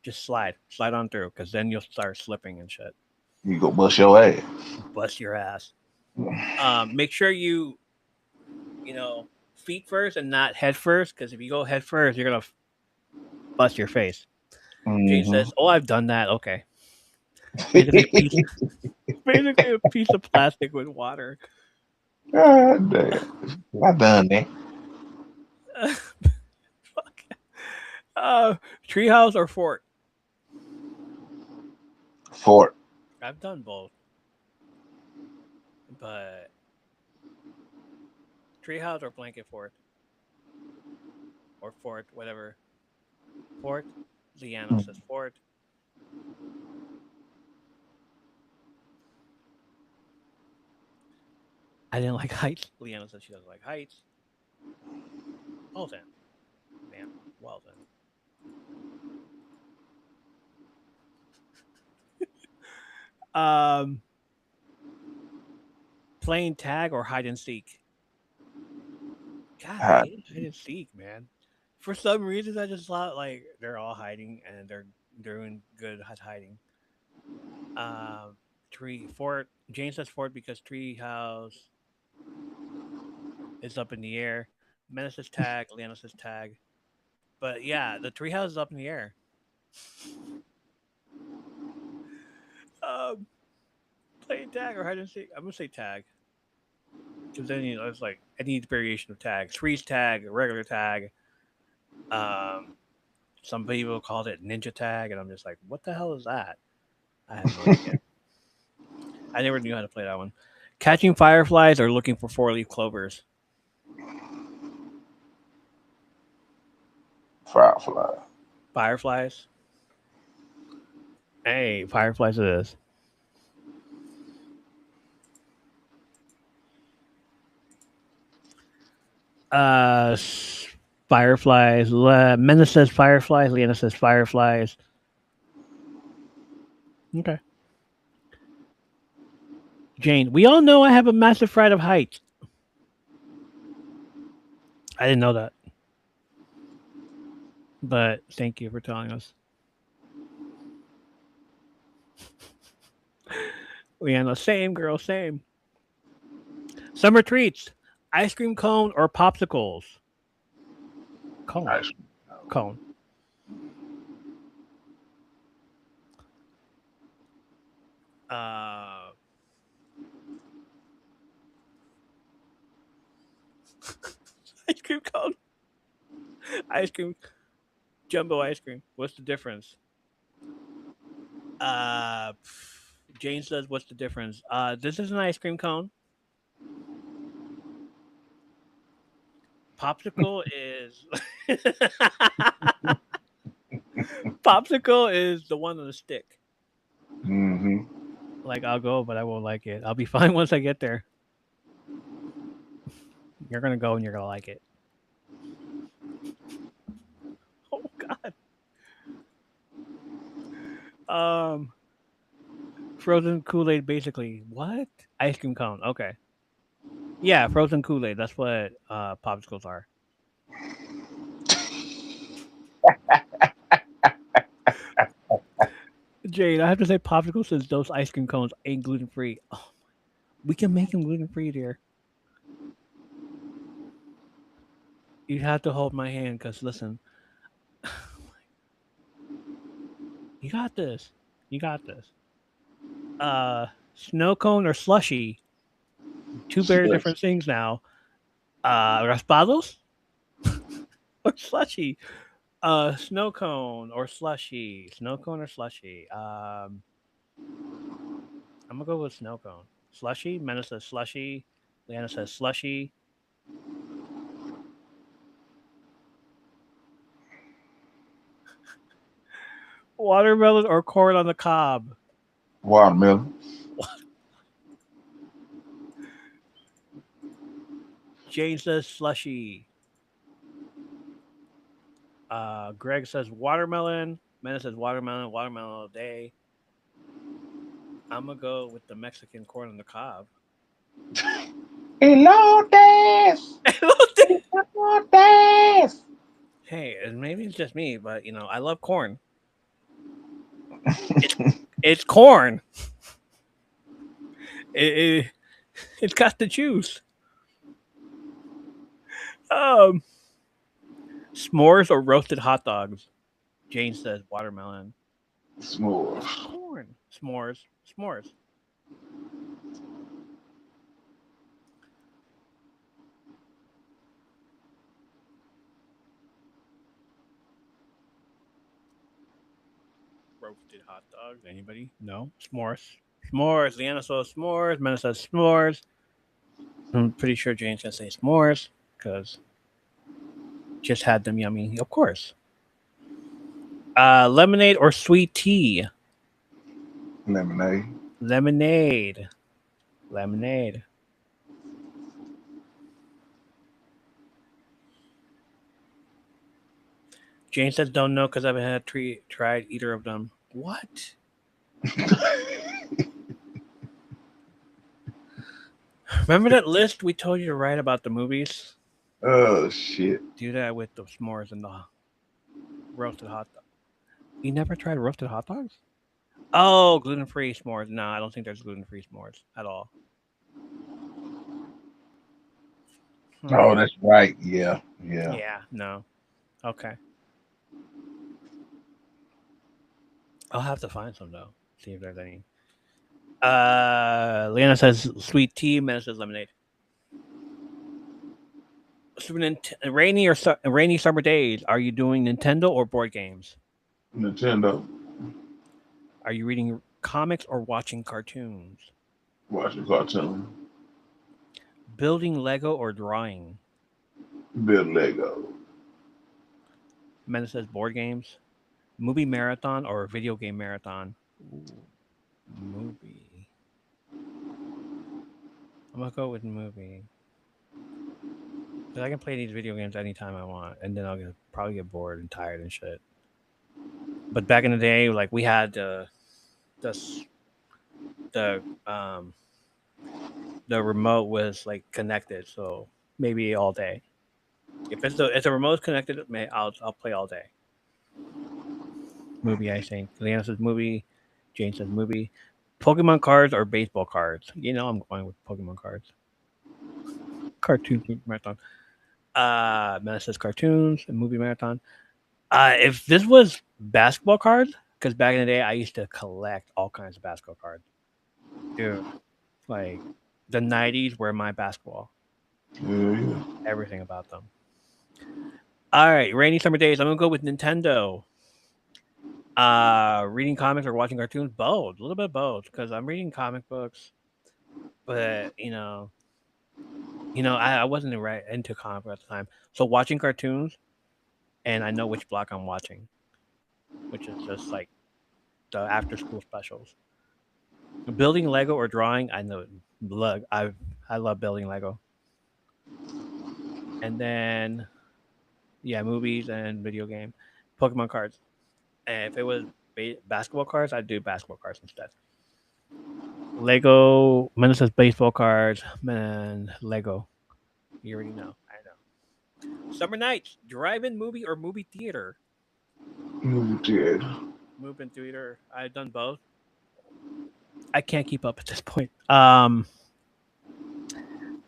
just slide on through because then you'll start slipping and shit. You go bust your ass. Bust your ass. Make sure you feet first and not head first because if you go head first, you're gonna bust your face. Jane Mm-hmm. says, "Oh, I've done that." Okay, basically a piece, basically a piece of plastic with water. God damn. I done that. Fuck. Treehouse or fort? Fort. I've done both, but Treehouse or blanket fort or fort, whatever. Fort. Leanna says fort. I didn't like heights. Leanna says she doesn't like heights. Well then, man. Well then. Um, Playing tag or hide and seek. God, I Hot. hate hide and seek, man. For some reason, I just thought like they're all hiding and they're doing good at hiding. Um, Tree fort. Jane says fort because tree house is up in the air. Menace says tag. Leanna says tag. But yeah, the treehouse is up in the air. Um, Playing tag or hide and seek. I'm gonna say tag because then it's like any variation of tag. Freeze tag, regular tag. Um, some people called it ninja tag, and I'm just like, what the hell is that? I have no idea. I never knew how to play that one. Catching fireflies or looking for four leaf clovers. Firefly. Fireflies. Hey, fireflies it is. Uh, Fireflies. Mena says fireflies. Leanna says fireflies. Okay. Jane, we all know I have a massive fright of heights. I didn't know that, but thank you for telling us. Leanna, same girl, same. Summer treats. Ice cream cone or popsicles? Cone. Nice. Cone. Uh, Ice cream cone. Ice cream. Jumbo ice cream. What's the difference? Uh, Jane says, "What's the difference?" This is an ice cream cone. Popsicle is popsicle is the one on the stick. Mm-hmm. Like I'll go, but I won't like it. I'll be fine once I get there. You're gonna go and you're gonna like it. Oh God. Um, Frozen Kool Aid, basically. What? Ice cream cone. Okay. Yeah, frozen Kool Aid. That's what popsicles are. Jade, I have to say popsicles since those ice cream cones ain't gluten free. Oh, we can make them gluten free, dear. You have to hold my hand, cause listen, you got this. You got this. Snow cone or slushy? Two very Slush. different things now. Raspados or slushy? Snow cone or slushy? Snow cone or slushy? I'm gonna go with snow cone. Slushy. Mena says slushy. Leanna says slushy. Watermelon or corn on the cob? Watermelon. Jane says slushy. Greg says watermelon. Mena says watermelon. Watermelon all day. I'm gonna go with the Mexican corn on the cob. Elotes. Elotes. Hey, and maybe it's just me, but I love corn. It's it's corn. It it's got the juice. Um, S'mores or roasted hot dogs? Jane says watermelon. It's S'mores. corn. S'mores. S'mores. Roasted hot dogs. Anybody? No. S'mores. S'mores. Leanna says s'mores. Mena says s'mores. I'm pretty sure Jane's gonna say s'mores because just had them yummy. Of course. Lemonade or sweet tea? Lemonade. Lemonade. Lemonade. Jane says don't know because I haven't tried either of them. What? Remember that list we told you to write about the movies? Oh shit. Do that with the s'mores and the roasted hot dog. You never tried roasted hot dogs? Oh, gluten-free s'mores. No, I don't think there's gluten-free s'mores at all. Oh, Hmm. that's right. Yeah, yeah. Yeah, no. Okay. I'll have to find some though. See if there's any. Leanna says sweet tea. Mena says lemonade. Rainy summer days. Are you doing Nintendo or board games? Nintendo. Are you reading comics or watching cartoons? Watching cartoon. Building Lego or drawing? Build Lego. Mena says board games. Movie marathon or video game marathon? Ooh, movie. I'm gonna go with movie because I can play these video games anytime I want, and then probably get bored and tired and shit. But back in the day, like we had the the um the remote was like connected, so maybe all day. If the remote's connected, I'll play all day. Movie, I think. Leanna says movie. Jane says movie. Pokemon cards or baseball cards? You know, I'm going with Pokemon cards. Cartoons movie marathon. Mena says cartoons and movie marathon. If this was basketball cards, because back in the day I used to collect all kinds of basketball cards, dude. Like the '90s were my basketball. Yeah, yeah. Everything about them. All right, rainy summer days. I'm gonna go with Nintendo. Reading comics or watching cartoons, both. A little bit of both, because I'm reading comic books, but I wasn't right into comic books at the time. So watching cartoons, and I know which block I'm watching, which is just like the after school specials. Building Lego or drawing, I know. Look, I love building Lego, and then yeah, movies and video game, Pokemon cards. And if it was basketball cards, I'd do basketball cards instead. Lego, Mena says baseball cards, man, Lego. You already know. I know. Summer nights, drive-in movie or movie theater? Movie theater. Movie theater. I've done both. I can't keep up at this point. I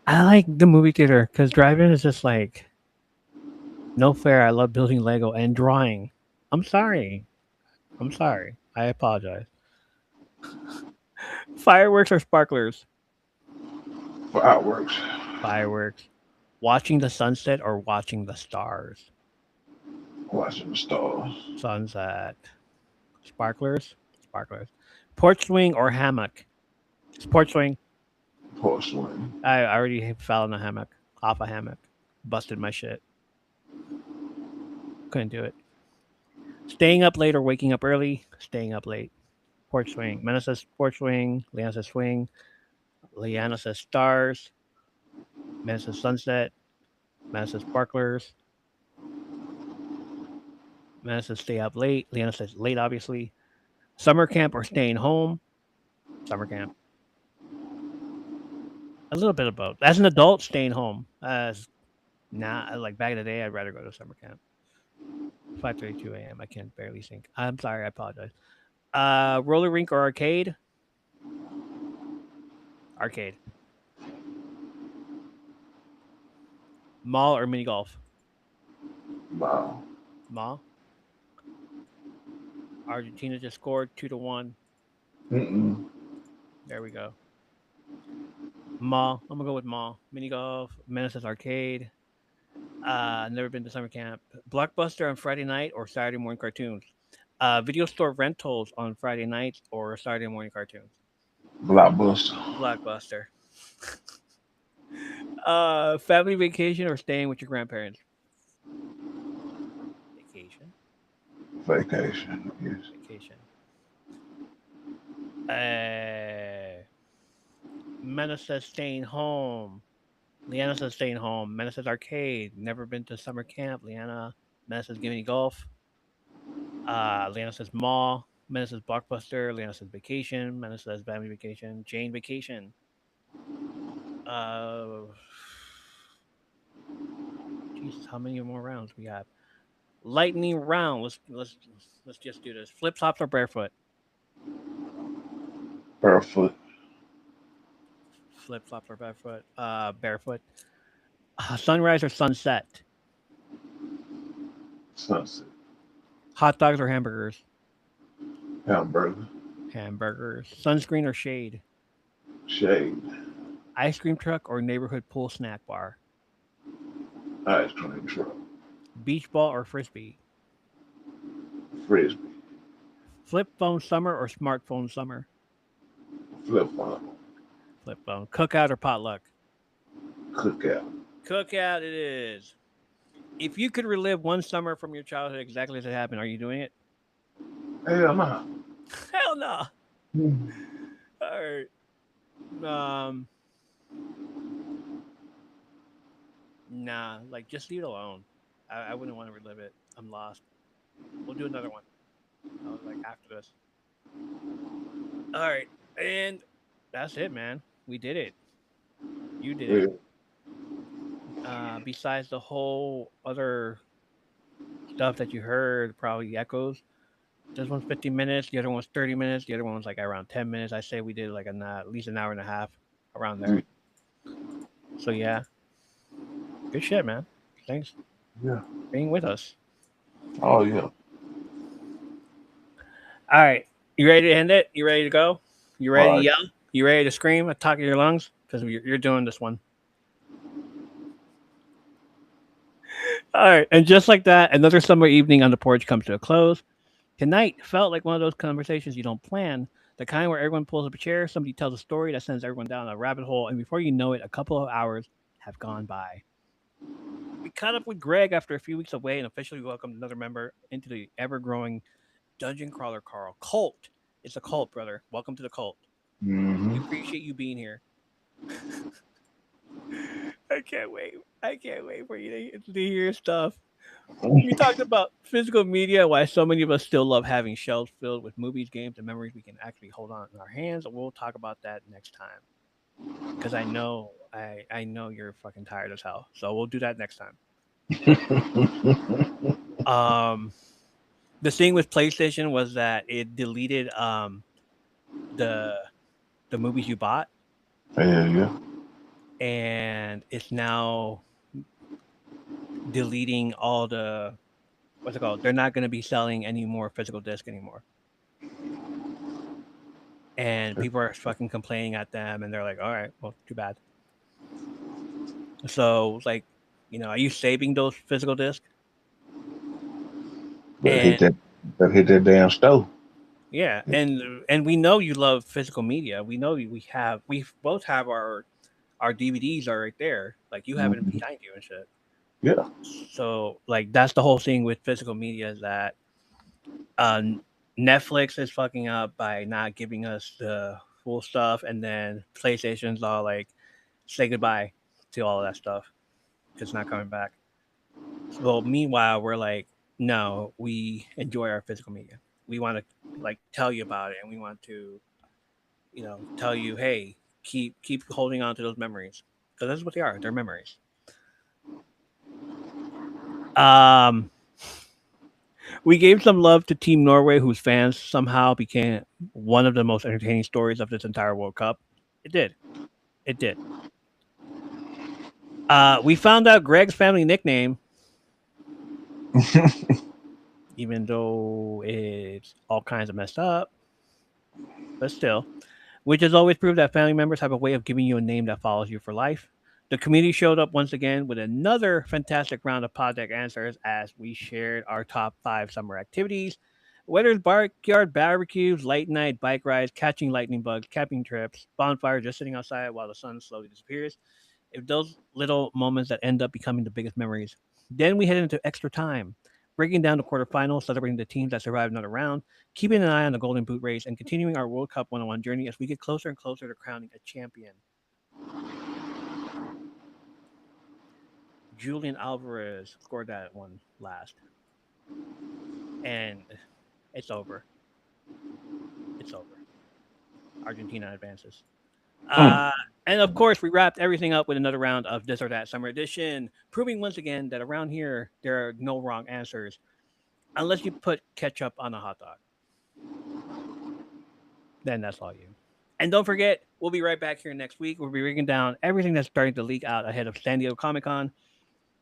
like the movie theater because drive-in is just like no fair. I love building Lego and drawing. I'm sorry. I'm sorry. I apologize. Fireworks or sparklers? Fireworks. Fireworks. Watching the sunset or watching the stars? Watching the stars. Sunset. Sparklers? Sparklers. Porch swing or hammock? Porch swing. Porcelain. I already fell in a hammock. Off a hammock. Busted my shit. Couldn't do it. Staying up late or waking up early? Staying up late. Porch swing. Mena says porch swing. Leanna says swing. Leanna says stars. Mena says sunset. Mena says sparklers. Mena says stay up late. Leanna says late, obviously. Summer camp or staying home? Summer camp. A little bit of both. As an adult, staying home. As like back in the day, I'd rather go to summer camp. 5:32 a.m. I can't barely think. I'm sorry. I apologize. Roller rink or arcade? Arcade. Mall or mini golf? Wow. Mall. Argentina just scored 2-1. Mm-mm. There we go. Mall. I'm gonna go with mall. Mini golf. Menaces arcade. Never been to summer camp. Blockbuster on Friday night or Saturday morning cartoons. Video store rentals on Friday nights or Saturday morning cartoons. Blockbuster. Blockbuster. Family vacation or staying with your grandparents? Vacation. Vacation. Yes. Vacation. Uh, Mena says staying home. Leanna says staying home. Mena says arcade. Never been to summer camp. Leanna. Mena says give me golf. Leanna says mall. Mena says blockbuster. Leanna says vacation. Mena says family vacation. Jane vacation. Uh, Jesus, how many more rounds we have? Lightning round. Let's just do this. Flip flops or barefoot? Barefoot. Flip flops or barefoot? Barefoot. Sunrise or sunset? Sunset. Hot dogs or hamburgers? Hamburger. Hamburgers. Sunscreen or shade? Shade. Ice cream truck or neighborhood pool snack bar? Ice cream truck. Beach ball or frisbee? Frisbee. Flip phone summer or smartphone summer? Flip flop. Flip phone. Cookout or potluck? Cookout. Cookout it is. If you could relive one summer from your childhood exactly as it happened, are you doing it? Hell no. Hell no. All right. Nah, like just leave it alone. I wouldn't want to relive it. I'm lost. We'll do another one. Like after this. All right, and that's it, man. We did it. You did Yeah. it. Besides the whole other stuff that you heard, probably echoes. This one's 15 minutes. The other one's 30 minutes. The other one was like around 10 minutes. I say we did like at least an hour and a half around there. So yeah, good shit, man. Thanks Yeah. for being with us. Oh yeah. All right, you ready to end it? You ready to go? You ready to Right. yell? You ready to scream at the top of your lungs? Because you're doing this one. All right, and just like that, another summer evening on the porch comes to a close. Tonight felt like one of those conversations you don't plan, the kind where everyone pulls up a chair, somebody tells a story that sends everyone down a rabbit hole, and before you know it, a couple of hours have gone by. We caught up with Greg after a few weeks away and officially welcomed another member into the ever growing Dungeon Crawler Carl cult. It's a cult, brother. Welcome to the cult. We Mm-hmm. appreciate you being here. I can't wait. I can't wait for you to hear stuff. We talked about physical media, why so many of us still love having shelves filled with movies, games, and memories we can actually hold on in our hands. We'll talk about that next time because I know you're fucking tired as hell. So we'll do that next time. Um, the thing with PlayStation was that it deleted the the movies you bought, Hell yeah. and it's now deleting all the what's it called? They're not going to be selling any more physical disc anymore. And people are fucking complaining at them, and they're like, "All right, well, too bad." So, like, are you saving those physical discs? Better hit And that. Better hit that damn stove. yeah, and we know you love physical media. We know we both have our DVDs are right there. Like you have it Mm-hmm. behind you and shit. Yeah. So, like, that's the whole thing with physical media is that uh, Netflix is fucking up by not giving us the full stuff, and then PlayStation's all like, say goodbye to all of that stuff because it's not coming back. So meanwhile, we're like, no, we enjoy our physical media. We want to like tell you about it, and we want to, tell you, hey, keep holding on to those memories because that's what they are. They're memories. Um, we gave some love to Team Norway, whose fans somehow became one of the most entertaining stories of this entire World Cup. It did. It did. We found out Greg's family nickname, even though it's all kinds of messed up, but still, which has always proved that family members have a way of giving you a name that follows you for life. The community showed up once again with another fantastic round of pod deck answers as we shared our top 5 summer activities. Whether it's backyard barbecues, late night bike rides, catching lightning bugs, camping trips, bonfires, just sitting outside while the sun slowly disappears, If those little moments that end up becoming the biggest memories. Then we head into extra time, breaking down the quarterfinals, celebrating the teams that survived another round, keeping an eye on the Golden Boot race, and continuing our World Cup 101 journey as we get closer and closer to crowning a champion. Julian Alvarez scored that one last, and it's over. It's over. Argentina advances. Mm. Uh, and of course, we wrapped everything up with another round of This or That Summer Edition, proving once again that around here there are no wrong answers unless you put ketchup on a hot dog. Then that's all you. And don't forget, we'll be right back here next week. We'll be breaking down everything that's starting to leak out ahead of San Diego Comic Con,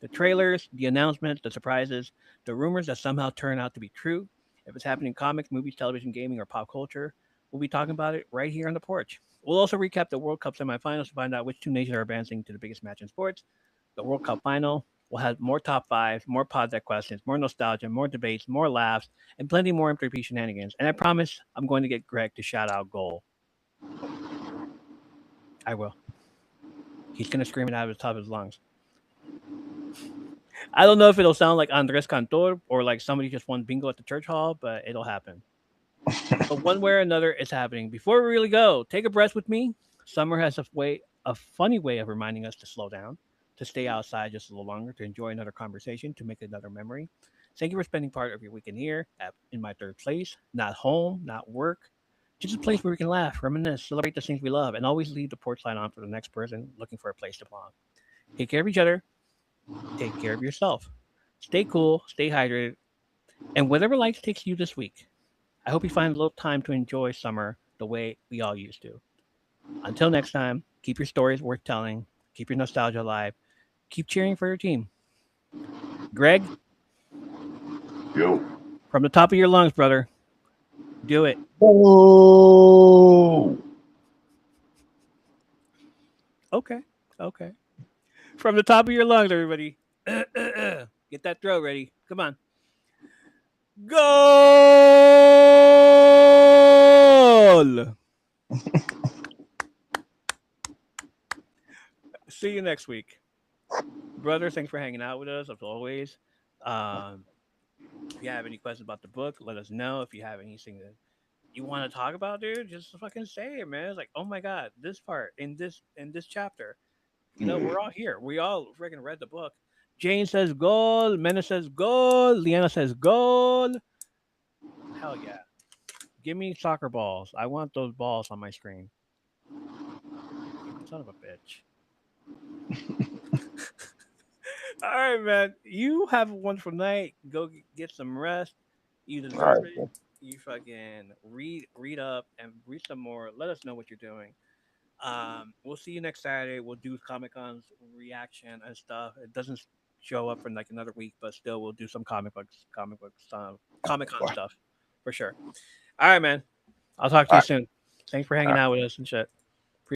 the trailers, the announcements, the surprises, the rumors that somehow turn out to be true. If it's happening in comics, movies, television, gaming, or pop culture, we'll be talking about it right here on the porch. We'll also recap the World Cup semifinals to find out which two nations are advancing to the biggest match in sports. The World Cup final. We'll have more top fives, more pod deck questions, more nostalgia, more debates, more laughs, and plenty more MP3 shenanigans. And I promise I'm going to get Greg to shout out goal. I will. He's going to scream it out of the top of his lungs. I don't know if it'll sound like Andres Cantor or like somebody just won bingo at the church hall, but it'll happen. But one way or another, it's happening. Before we really go, take a breath with me. Summer has a funny way of reminding us to slow down, to stay outside just a little longer, to enjoy another conversation, to make another memory. Thank you for spending part of your weekend here in my third place, not home, not work, just a place where we can laugh, reminisce, celebrate the things we love, and always leave the porch light on for the next person looking for a place to belong. Take care of each other. Take care of yourself. Stay cool, stay hydrated, and whatever life takes you this week, I hope you find a little time to enjoy summer the way we all used to. Until next time, keep your stories worth telling, keep your nostalgia alive, keep cheering for your team. Greg, Yo. from the top of your lungs, brother, do it. Oh. Okay, okay. From the top of your lungs, everybody. Get that throw ready. Come on. Goal! See you next week. Brother, thanks for hanging out with us as always. Um, if you have any questions about the book, let us know. If you have anything that you want to talk about, dude, just fucking say it, man. It's like, oh my god, this part in this chapter. Yeah. We're all here. We all freaking read the book. Jane says goal. Mena says goal. Liana says goal. Hell yeah. Give me soccer balls. I want those balls on my screen. Son of a bitch. All right, man. You have a wonderful night. Go get some rest. You All deserve it. right. You fucking read up and read some more. Let us know what you're doing. We'll see you next Saturday. We'll do Comic Con's reaction and stuff. It doesn't show up for like another week, but still, we'll do some Comic Con All stuff for sure. All right, man. I'll talk to you right. soon. Thanks for All hanging right. out with us and shit.